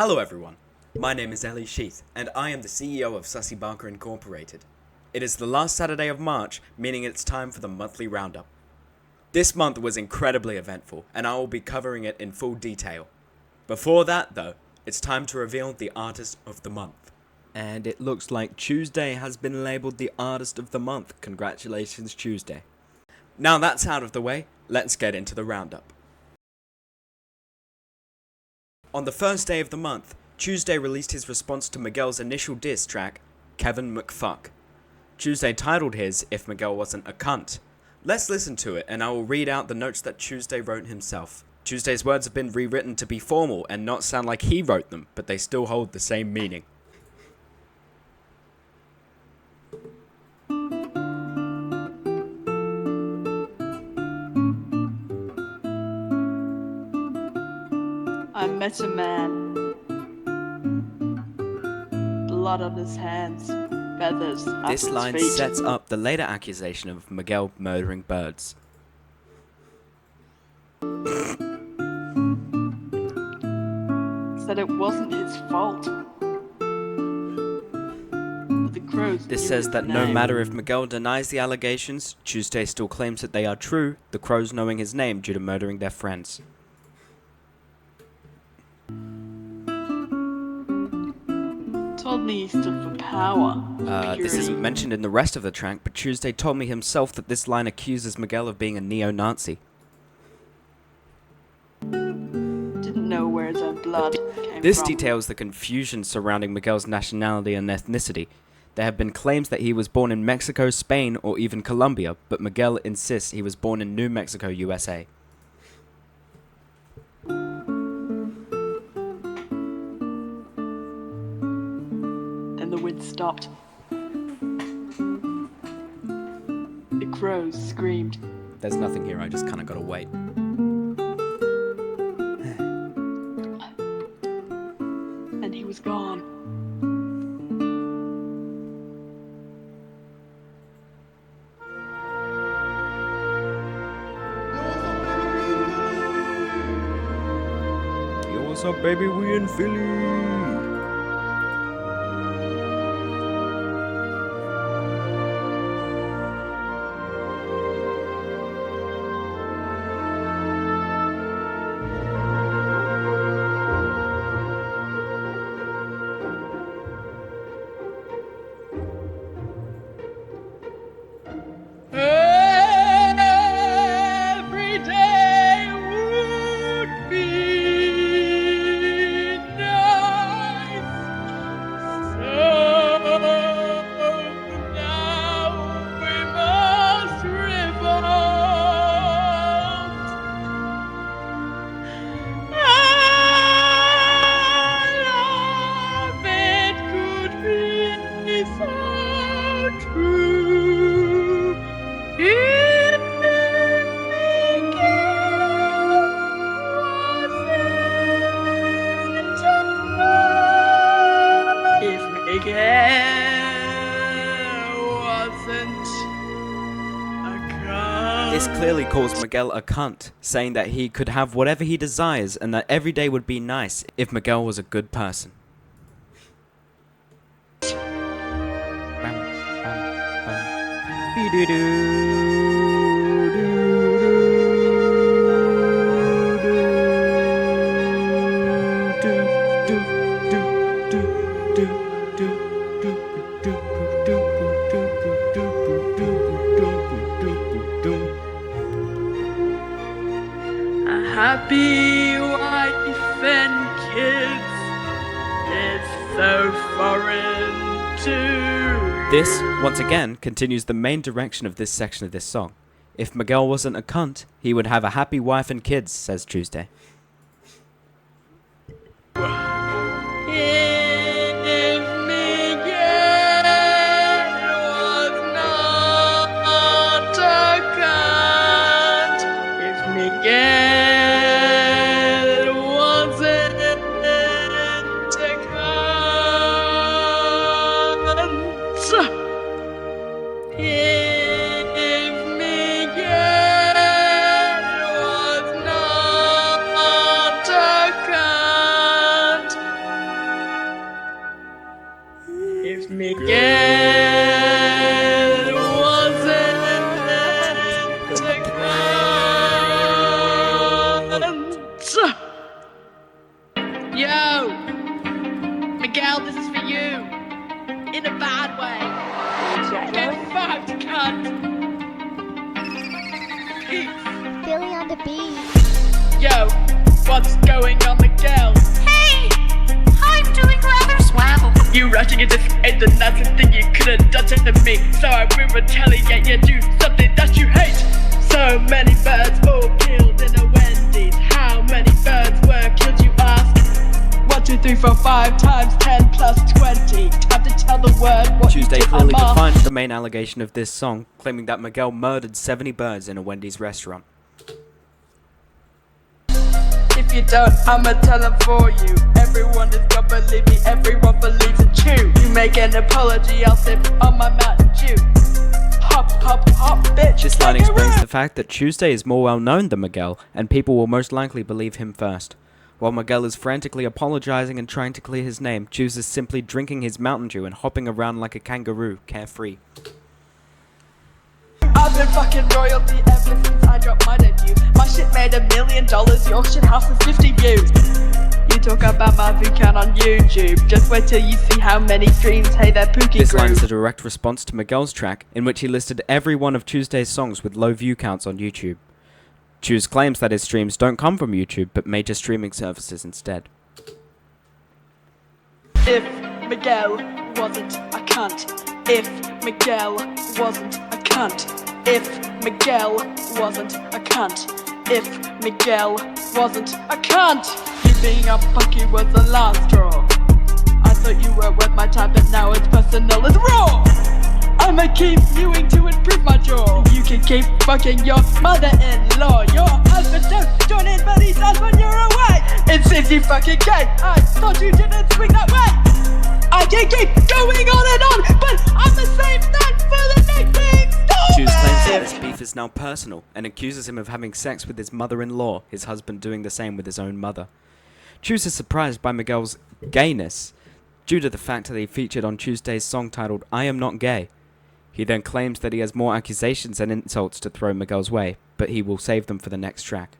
Hello everyone, my name is Ellie Sheath, and I am the CEO of Sussy Baka Incorporated. It is the last Saturday of March, meaning it's time for the monthly roundup. This month was incredibly eventful, and I will be covering it in full detail. Before that though, it's time to reveal the Artist of the Month. And it looks like Tuesday has been labelled the Artist of the Month. Congratulations, Tuesday. Now that's out of the way, let's get into the roundup. On the first day of the month, Tuesday released his response to Miguel's initial diss track, Kevin McFuck. Tuesday titled his If Miguel Wasn't a Cunt. Let's listen to it and I will read out the notes that Tuesday wrote himself. Tuesday's words have been rewritten to be formal and not sound like he wrote them, but they still hold the same meaning. I met a man. Blood on his hands, feathers at This his line feet. sets up the later accusation of Miguel murdering birds. Said it wasn't his fault. But the crows This knew says his that no name. matter if Miguel denies the allegations, Tuesday still claims that they are true, the crows knowing his name due to murdering their friends. Told me he stood for power. This isn't mentioned in the rest of the track, but Tuesday told me himself that this line accuses Miguel of being a neo-Nazi. Didn't know where his own blood came This from. details the confusion surrounding Miguel's nationality and ethnicity. There have been claims that he was born in Mexico, Spain, or even Colombia, but Miguel insists he was born in New Mexico, USA. Then the wind stopped. The crows screamed. There's nothing here, I just kinda gotta wait. And he was gone. Yo, what's up, baby? We in Philly! Every day would be nice. So now we must revolt. All of it could be so true. If Miguel wasn't a cunt. This clearly calls Miguel a cunt, saying that he could have whatever he desires and that every day would be nice if Miguel was a good person. A happy wife and kids is so foreign to This, once again, continues the main direction of this section of this song. If Miguel wasn't a cunt, he would have a happy wife and kids, says Tuesday. If Miguel was not a cunt, if Miguel wasn't a cunt, if Miguel was not if Miguel wasn't a cunt. Yo, Miguel, this is for you. In a bad way. Get fucked, cunt. Peace. Billy on the beat. Yo, what's going on, Miguel? Hey, I'm doing rather swell. You rushing into and that's the thing you could have done to me. So I will retaliate, you do something that you hate. So many birds all killed in a Wendy's. How many birds were killed, you ask? 1, 2, 3, 4, 5 times 10 plus 20. Time to tell the word what Tuesday you did, clearly Amar. defined the main allegation of this song, claiming that Miguel murdered 70 birds in a Wendy's restaurant. If you don't, I'ma tell them for you. Everyone is gonna believe me, everyone believes in you. You make an apology, I'll sip on my Mountain Dew. Hop, hop, hop, bitch. This line take a explains rip. the fact that Tuesday is more well known than Miguel, and people will most likely believe him first. While Miguel is frantically apologizing and trying to clear his name, Chews is simply drinking his Mountain Dew and hopping around like a kangaroo, carefree. I've been fucking royalty ever since I dropped my debut. My shit made $1 million, your shit house with 50 views. You talk about my view count on YouTube. Just wait till you see how many streams. Hey, that Pookie This line grew. is a direct response to Miguel's track, in which he listed every one of Tuesday's songs with low view counts on YouTube. Chews claims that his streams don't come from YouTube, but major streaming services instead. If Miguel wasn't a cunt. If Miguel wasn't a cunt. If Miguel wasn't a cunt. If Miguel wasn't a cunt. You being a punky was the last straw. I thought you were worth my time, but now it's personal as raw. I'ma keep viewing to improve my jaw. You can keep fucking your mother-in-law. Your husband don't join in, but he does when you're away. It seems you fucking gay. I thought you didn't swing that way. I can keep going on and on, but I'ma save that for the next big story. Chews claims that this beef is now personal, and accuses him of having sex with his mother-in-law, his husband doing the same with his own mother. Chews is surprised by Miguel's gayness, due to the fact that he featured on Tuesday's song titled I Am Not Gay. He then claims that he has more accusations and insults to throw Miguel's way, but he will save them for the next track.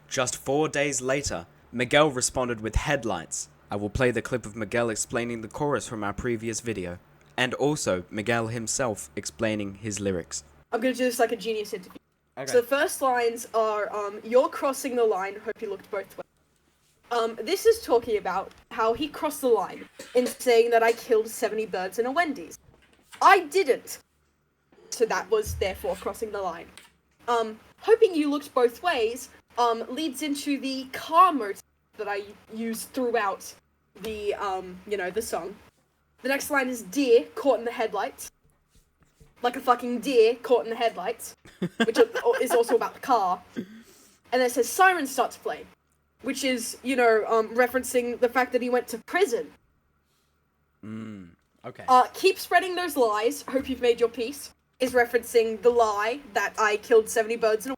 Just 4 days later, Miguel responded with headlights. I will play the clip of Miguel explaining the chorus from our previous video, and also Miguel himself explaining his lyrics. I'm gonna do this like a genius interview. Okay. So the first lines are, you're crossing the line, hope you looked both ways. This is talking about how he crossed the line in saying that I killed 70 birds in a Wendy's. I didn't. So that was therefore crossing the line. Hoping you looked both ways, leads into the car motif that I use throughout the, the song. The next line is deer caught in the headlights. Like a fucking deer caught in the headlights, which is also about the car. And then it says sirens start to play, which is, referencing the fact that he went to prison. Okay. Keep spreading those lies, hope you've made your peace, is referencing the lie that I killed 70 birds in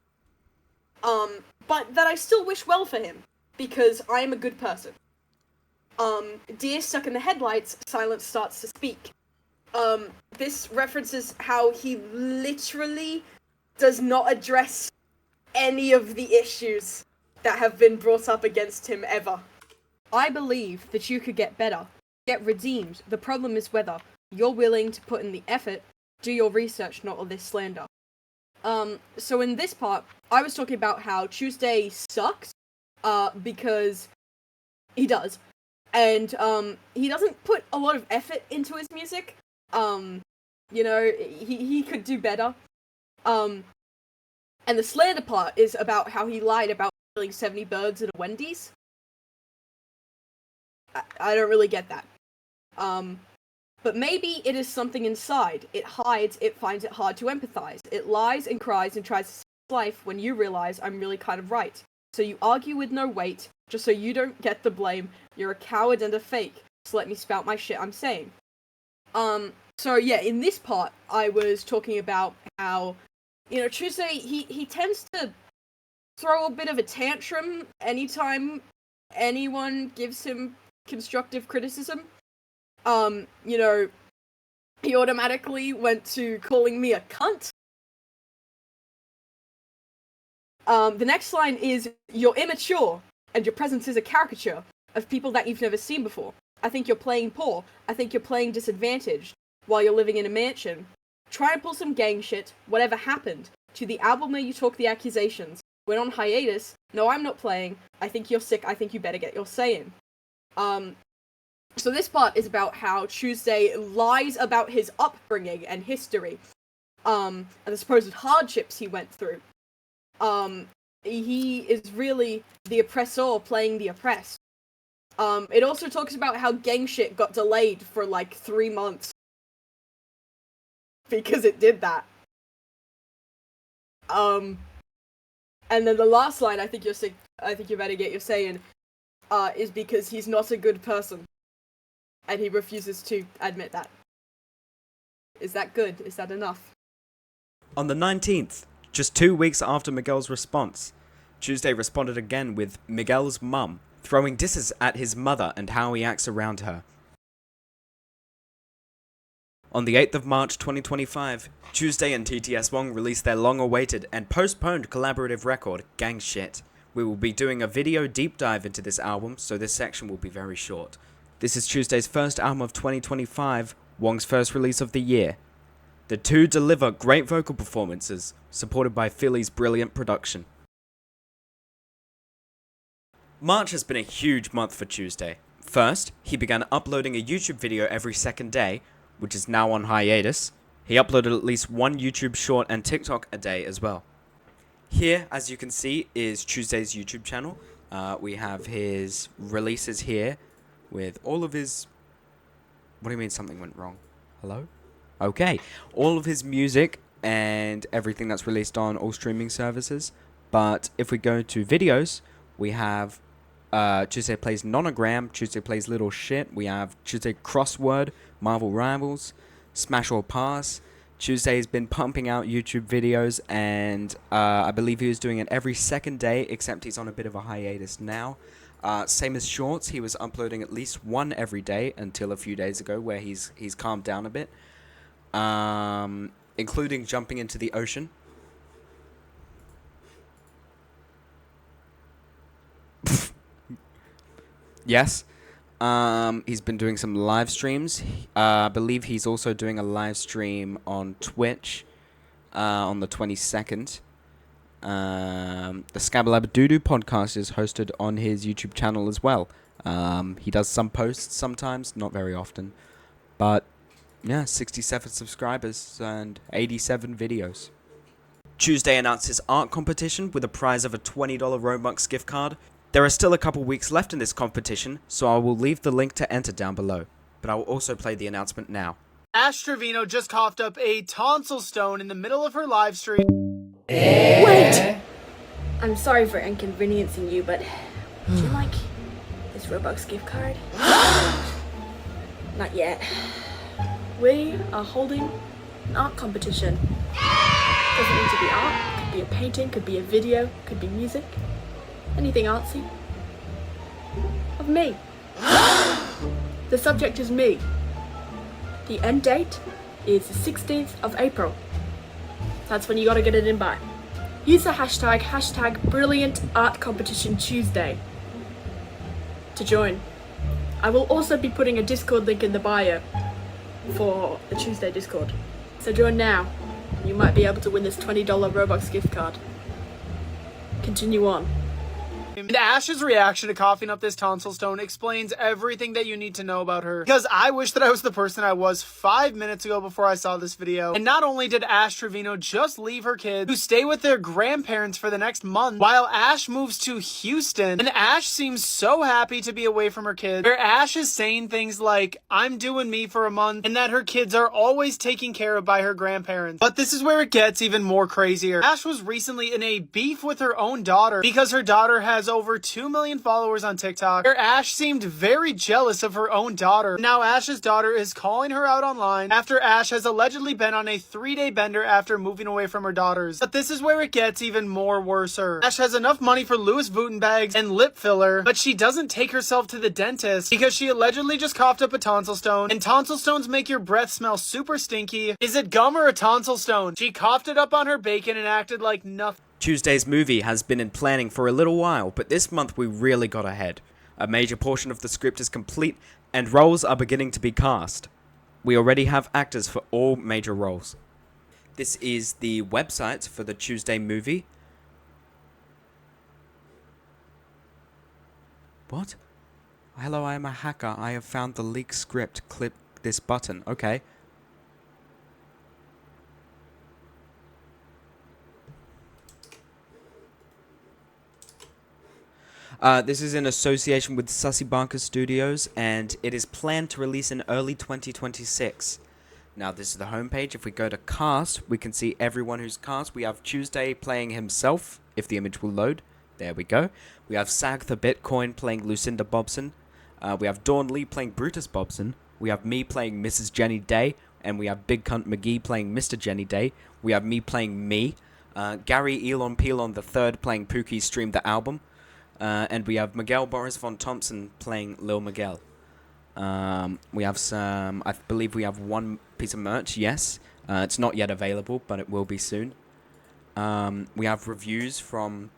a but that I still wish well for him, because I am a good person. Deer stuck in the headlights, silence starts to speak. This references how he literally does not address any of the issues that have been brought up against him ever. I believe that you could get better, get redeemed. The problem is whether you're willing to put in the effort, do your research, not all this slander. So in this part, I was talking about how Tuesday sucks, because he does. And, he doesn't put a lot of effort into his music. He could do better. And the slander part is about how he lied about killing 70 birds in a Wendy's. I don't really get that. But maybe it is something inside. It hides, it finds it hard to empathize. It lies and cries and tries to save life when you realize I'm really kind of right. So you argue with no weight, just so you don't get the blame. You're a coward and a fake. So let me spout my shit I'm saying. So yeah, in this part, I was talking about how, Tuesday, he tends to throw a bit of a tantrum anytime anyone gives him constructive criticism. he automatically went to calling me a cunt. The next line is, "You're immature, and your presence is a caricature of people that you've never seen before. I think you're playing poor. I think you're playing disadvantaged while you're living in a mansion. Try and pull some gang shit. Whatever happened to the album where you took the accusations? Went on hiatus. No, I'm not playing. I think you're sick. I think you better get your say in." So this part is about how Chewsday lies about his upbringing and history, and the supposed hardships he went through. He is really the oppressor playing the oppressed. It also talks about how gang shit got delayed for like 3 months. Because it did that. And then the last line, "I think you're sick, I think you better get your say in," is because he's not a good person. And he refuses to admit that. Is that good? Is that enough? On the 19th, just 2 weeks after Miguel's response, Chewsday responded again with Miguel's mum throwing disses at his mother and how he acts around her. On the 8th of March 2025, Chewsday and TTS Wong released their long-awaited and postponed collaborative record, Gang Shit. We will be doing a video deep dive into this album, so this section will be very short. This is Chewsday's first album of 2025, Wong's first release of the year. The two deliver great vocal performances, supported by Philly's brilliant production. March has been a huge month for Chewsday. First, he began uploading a YouTube video every second day, which is now on hiatus. He uploaded at least one YouTube short and TikTok a day as well. Here, as you can see, is Chewsday's YouTube channel. We have his releases here with all of his... What do you mean something went wrong? Hello? Okay. All of his music and everything that's released on all streaming services. But if we go to videos, we have Chewsday Plays Nonogram, Chewsday Plays Little Shit. We have Chewsday Crossword, Marvel Rivals, Smash or Pass. Chewsday's been pumping out YouTube videos, and I believe he was doing it every second day, except he's on a bit of a hiatus now. Same as shorts, he was uploading at least one every day until a few days ago, where he's calmed down a bit, including jumping into the ocean. Yes. He's been doing some live streams. I believe he's also doing a live stream on Twitch on the 22nd. The Scabalabadoodoo podcast is hosted on his YouTube channel as well. He does some posts sometimes, not very often. But, yeah, 67 subscribers and 87 videos. Chewsday announced his art competition with a prize of a $20 Robux gift card. There are still a couple weeks left in this competition, so I will leave the link to enter down below. But I will also play the announcement now. Ash Trevino just coughed up a tonsil stone in the middle of her live stream. Wait! I'm sorry for inconveniencing you, but would you like this Robux gift card? Not yet. We are holding an art competition. Doesn't need to be art, could be a painting, could be a video, could be music. Anything artsy. Of me. The subject is me. The end date is the 16th of April. That's when you gotta get it in by. Use the hashtag Brilliant Art Competition Tuesday to join. I will also be putting a Discord link in the bio for the Tuesday Discord. So join now. You might be able to win this $20 Robux gift card. Continue on. And Ash's reaction to coughing up this tonsil stone explains everything that you need to know about her. Because I wish that I was the person I was 5 minutes ago before I saw this video. And not only did Ash Trevino just leave her kids to stay with their grandparents for the next month, while Ash moves to Houston, and Ash seems so happy to be away from her kids, where Ash is saying things like, I'm doing me for a month, and that her kids are always taken care of by her grandparents. But this is where it gets even more crazier. Ash was recently in a beef with her own daughter because her daughter has has over 2 million followers on TikTok, where Ash seemed very jealous of her own daughter. Now Ash's daughter is calling her out online after Ash has allegedly been on a 3-day bender after moving away from her daughters. But this is where it gets even more worser. Ash has enough money for Louis Vuitton bags and lip filler, but she doesn't take herself to the dentist because she allegedly just coughed up a tonsil stone, and tonsil stones make your breath smell super stinky. Is it gum or a tonsil stone? She coughed it up on her bacon and acted like nothing. Tuesday's movie has been in planning for a little while, but this month we really got ahead. A major portion of the script is complete, and roles are beginning to be cast. We already have actors for all major roles. This is the website for the Tuesday movie. What? Hello, I am a hacker. I have found the leaked script. Click this button. Okay. This is in association with Sussy Baka Studios, and it is planned to release in early 2026. Now, this is the homepage. If we go to cast, we can see everyone who's cast. We have Chewsday playing himself, if the image will load. There we go. We have Sag the Bitcoin playing Lucinda Bobson. We have Dawn Lee playing Brutus Bobson. We have me playing Mrs. Jenny Day. And we have Big Cunt McGee playing Mr. Jenny Day. We have me playing me. Gary Elon Pelon III playing Pookie Stream the Album. And we have Miguel Boris von Thompson playing Lil Miguel. We have some, I believe we have one piece of merch, yes. It's not yet available, but it will be soon. We have reviews from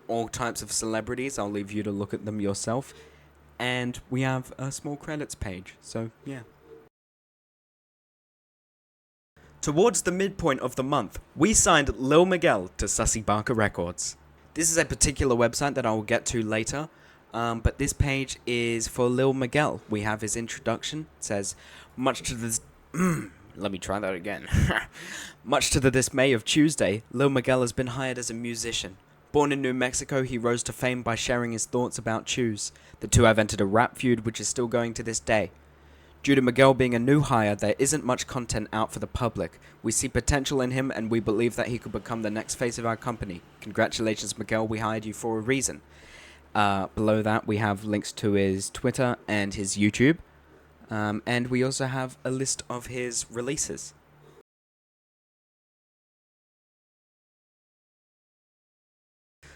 all types of celebrities. I'll leave you to look at them yourself. And we have a small credits page, so yeah. Towards the midpoint of the month, we signed Lil Miguel to Sussy Baka Records. This is a particular website that I will get to later, but this page is for Lil Miguel. We have his introduction. It says, much to the... Let me try that again. Much to the dismay of Tuesday, Lil Miguel has been hired as a musician. Born in New Mexico, he rose to fame by sharing his thoughts about Chews. The two have entered a rap feud which is still going to this day. Due to Miguel being a new hire, there isn't much content out for the public. We see potential in him and we believe that he could become the next face of our company. Congratulations, Miguel, we hired you for a reason. Below that, we have links to his Twitter and his YouTube. And we also have a list of his releases.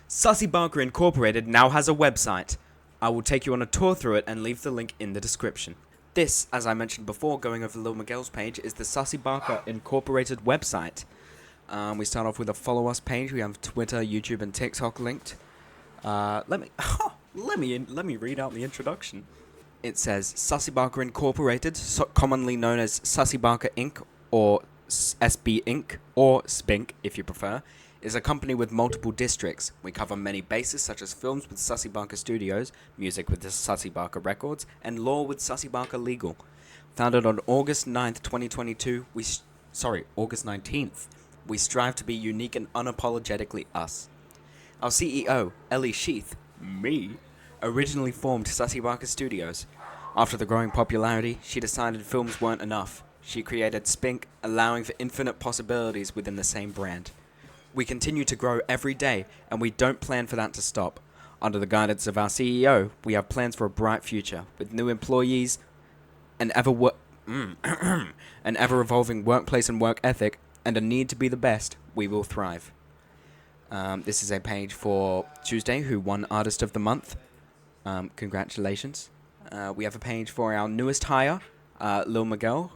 Sussy Baka Incorporated now has a website. I will take you on a tour through it and leave the link in the description. This, as I mentioned before, going over Lil Miguel's page, is the Sussy Baka Incorporated website. We start off with a follow us page. We have Twitter, YouTube, and TikTok linked. Let me read out the introduction. It says Sussy Baka Incorporated, commonly known as Sussy Baka Inc. or SBINC or SBINC if you prefer, is a company with multiple districts. We cover many bases such as films with Sussy Baka Studios, music with the Sussy Baka Records, and law with Sussy Baka Legal. Founded on August 9th, 2022, August 19th, we strive to be unique and unapologetically us. Our CEO, Ellie Sheath, me, originally formed Sussy Baka Studios. After the growing popularity, she decided films weren't enough. She created SBINC, allowing for infinite possibilities within the same brand. We continue to grow every day, and we don't plan for that to stop. Under the guidance of our CEO, we have plans for a bright future, with new employees, an ever-evolving workplace and work ethic, and a need to be the best. We will thrive. This is a page for Tuesday, who won Artist of the Month. Congratulations. We have a page for our newest hire, Lil Miguel.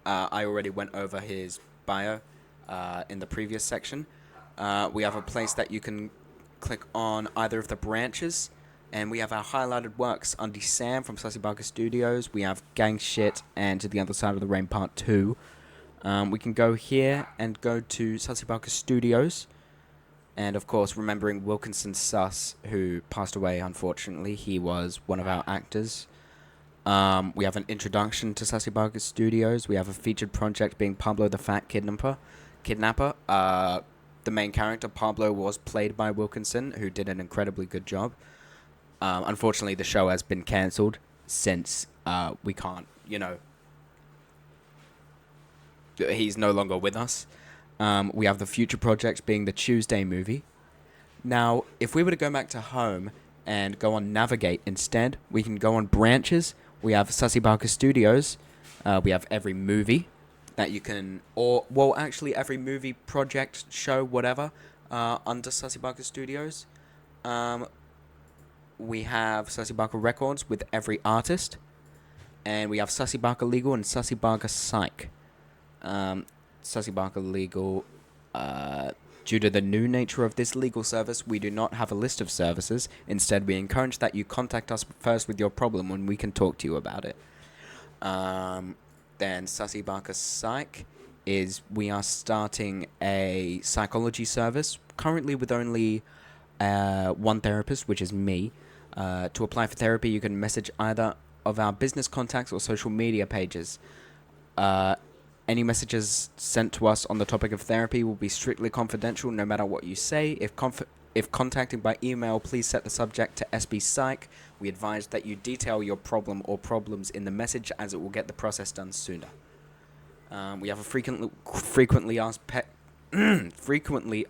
I already went over his bio in the previous section. We have a place that you can click on either of the branches, and we have our highlighted works. Undy Sam from Sussy Baka Studios. We have Gang Shit and To the Other Side of the Rain Part 2. We can go here and go to Sussy Baka Studios. And of course, remembering Wilkinson Suss, who passed away, unfortunately. He was one of our actors. We have an introduction to Sussy Baka Studios. We have a featured project being Pablo the Fat Kidnapper. The main character, Pablo, was played by Wilkinson, who did an incredibly good job. Unfortunately, the show has been cancelled since we can't, he's no longer with us. We have the future project being the Chewsday movie. Now, if we were to go back to home, and go on Navigate instead. We can go on branches. We have Sussy Baka Studios. We have every movie that you can, every movie, project, show, whatever, under Sussy Baka Studios. We have Sussy Baka Records with every artist. And we have Sussy Baka Legal and Sussy Baka Psych. Sussy Baka Legal, due to the new nature of this legal service, we do not have a list of services. Instead, we encourage that you contact us first with your problem when we can talk to you about it. Then Sussy Baka Psych we are starting a psychology service, currently with only one therapist, which is me. To apply for therapy, you can message either of our business contacts or social media pages. Any messages sent to us on the topic of therapy will be strictly confidential, no matter what you say. If contacting by email, please set the subject to SB Psych. We advise that you detail your problem or problems in the message, as it will get the process done sooner. We have a frequently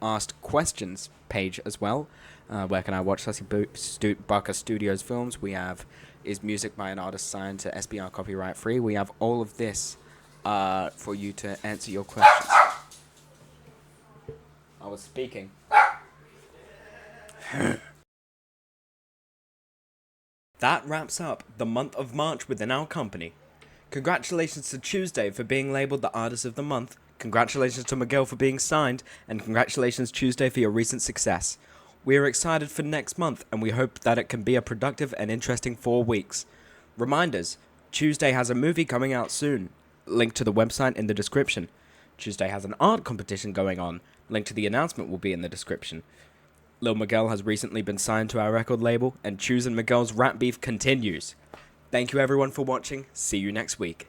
asked questions page as well. Where can I watch Sussy Baka Studios films? We have, is music by an artist signed to SBR copyright free? We have all of this for you to answer your questions. I was speaking. That wraps up the month of March within our company. Congratulations to Chewsday for being labelled the Artist of the Month. Congratulations to Miguel for being signed, and congratulations Chewsday for your recent success. We are excited for next month, and we hope that it can be a productive and interesting 4 weeks. Reminders, Chewsday has a movie coming out soon. Link to the website in the description. Chewsday has an art competition going on. Link to the announcement will be in the description. Lil Miguel has recently been signed to our record label, and Chews and Miguel's rap beef continues. Thank you everyone for watching. See you next week.